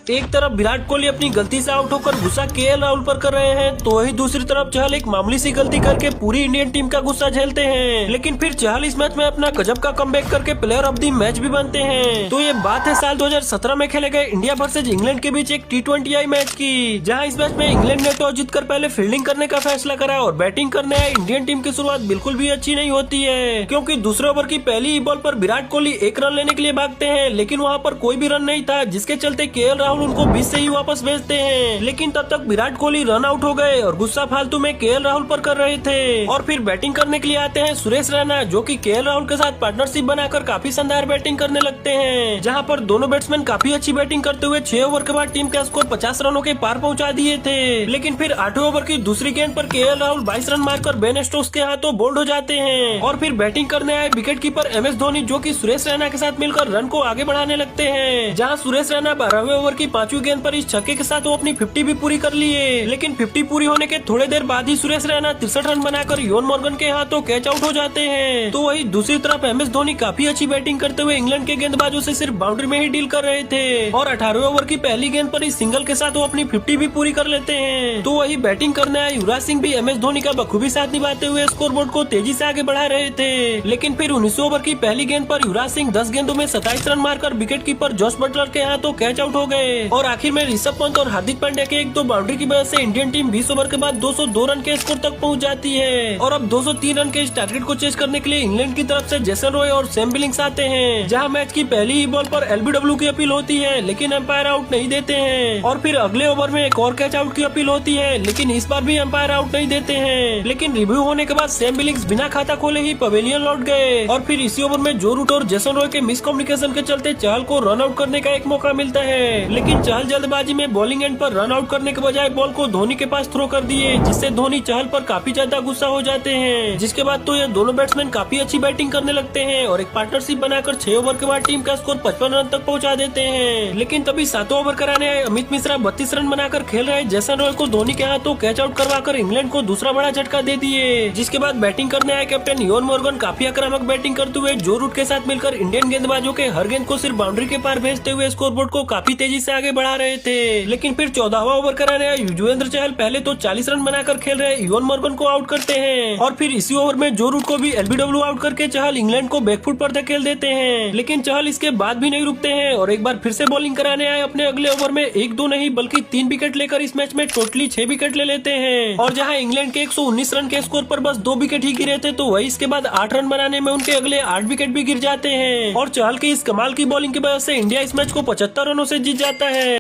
एक तरफ विराट कोहली अपनी गलती से आउट होकर गुस्सा केएल राहुल पर कर रहे हैं, तो वही दूसरी तरफ चहल एक मामूली सी गलती करके पूरी इंडियन टीम का गुस्सा झेलते हैं। लेकिन फिर चहल इस मैच में अपना गजब का कमबैक करके प्लेयर ऑफ द मैच भी बनते हैं। तो ये बात है साल 2017 में खेले गए इंडिया वर्सेज इंग्लैंड के बीच एक T20I मैच की, जहां इस मैच में इंग्लैंड ने टॉस जीतकर पहले फील्डिंग करने का फैसला करा और बैटिंग करने आए इंडियन टीम की शुरुआत बिल्कुल भी अच्छी नहीं होती है, क्योंकि दूसरे ओवर की पहली बॉल पर विराट कोहली 1 रन लेने के लिए भागते हैं, लेकिन वहाँ पर कोई भी रन नहीं था, जिसके चलते केएल राहुल उनको 20 से ही वापस भेजते हैं। लेकिन तब तक विराट कोहली रन आउट हो गए और गुस्सा फालतू में केएल राहुल पर कर रहे थे। और फिर बैटिंग करने के लिए आते हैं सुरेश रैना, जो कि केएल राहुल के साथ पार्टनरशिप बनाकर काफी शानदार बैटिंग करने लगते हैं, जहां पर दोनों बैट्समैन काफी अच्छी बैटिंग करते हुए 6 ओवर के बाद टीम का स्कोर 50 रनों के पार पहुंचा दिए थे। लेकिन फिर 8वें ओवर की दूसरी गेंद पर केएल राहुल 22 रन मारकर बेन स्टोक्स के हाथों बोल्ड हो जाते हैं। और फिर बैटिंग करने आए विकेट कीपर MS धोनी, जो कि सुरेश रैना के साथ मिलकर रन को आगे बढ़ाने लगते हैं, जहां सुरेश रैना 12वें ओवर की 5वीं गेंद पर इस छक्के के साथ वो अपनी 50 भी पूरी कर लिए। लेकिन 50 पूरी होने के थोड़ी देर बाद ही सुरेश रैना 63 रन बनाकर योन मॉर्गन के हाथों कैच आउट हो जाते हैं। तो वही दूसरी तरफ MS धोनी काफी अच्छी बैटिंग करते हुए इंग्लैंड के गेंदबाजों से सिर्फ बाउंड्री में ही डील कर रहे थे, और 18वें ओवर की पहली गेंद पर इस सिंगल के साथ वो अपनी 50 भी पूरी कर लेते हैं। तो वही बैटिंग करने आए युवराज सिंह भी MS धोनी का बखूबी साथ निभाते हुए स्कोरबोर्ड को तेजी से आगे बढ़ा रहे थे। लेकिन फिर 19वें ओवर की पहली गेंद पर युवराज सिंह 10 गेंदों में 27 रन मारकर विकेट कीपर जॉस बटलर के हाथों कैच आउट हो गए। और आखिर में ऋषभ पंत और हार्दिक पांड्या के 1-2 बाउंड्री की वजह से इंडियन टीम 20 ओवर के बाद 202 रन के स्कोर तक पहुंच जाती है। और अब 203 रन के इस टारगेट को चेस करने के लिए इंग्लैंड की तरफ से जेसन रॉय और सैम बिलिंग्स आते हैं, जहां मैच की पहली ही बॉल पर LBW की अपील होती है, लेकिन अंपायर आउट नहीं देते हैं। और फिर अगले ओवर में एक और कैच आउट की अपील होती है, लेकिन इस बार भी अंपायर आउट नहीं देते हैं। लेकिन रिव्यू होने के बाद सैम बिलिंग्स बिना खाता खोले ही पवेलियन लौट गए। और फिर इसी ओवर में जो रूट और जेसन रॉय के मिसकम्युनिकेशन के चलते चहल को रन आउट करने का एक मौका मिलता है, लेकिन चहल जल्दबाजी में बॉलिंग एंड पर रन आउट करने के बजाय बॉल को धोनी के पास थ्रो कर दिए, जिससे धोनी चहल पर काफी ज्यादा गुस्सा हो जाते हैं। जिसके बाद तो ये दोनों बैट्समैन काफी अच्छी बैटिंग करने लगते हैं और एक पार्टनरशिप बनाकर 6 ओवर के बाद टीम का स्कोर 55 रन तक पहुंचा देते हैं। लेकिन तभी 7वां ओवर कराने आए अमित मिश्रा 32 रन बनाकर खेल रहे जेसन रॉय को धोनी के हाथों कैच आउट करवाकर इंग्लैंड को दूसरा बड़ा झटका दे दिए। जिसके बाद बैटिंग करने आए कैप्टन योन मॉर्गन काफी आक्रामक बैटिंग करते हुए जो रूट के साथ मिलकर इंडियन गेंदबाजों के हर गेंद को सिर्फ बाउंड्री के पार भेजते हुए स्कोरबोर्ड को काफी तेजी से आगे बढ़ा रहे थे। लेकिन फिर 14वां ओवर कराने आए युजवेंद्र चहल पहले तो 40 रन बनाकर खेल रहे योन मॉर्गन को आउट करते हैं, और फिर इसी ओवर में जो रूट को भी LBW आउट करके चहल इंग्लैंड को बैकफुट पर धकेल देते हैं। लेकिन चहल इसके बाद भी नहीं रुकते हैं और एक बार फिर से बॉलिंग कराने आए अपने अगले ओवर में 1-2 नहीं बल्कि 3 विकेट लेकर इस मैच में टोटली 6 विकेट ले लेते हैं। और जहां इंग्लैंड के 119 रन के स्कोर पर बस 2 विकेट ही गिरे थे, तो वही इसके बाद 8 रन बनाने में उनके अगले 8 विकेट भी गिर जाते हैं। और चहल की इस कमाल की बॉलिंग की वजह से इंडिया इस मैच को 75 रनों से जीत जाता है।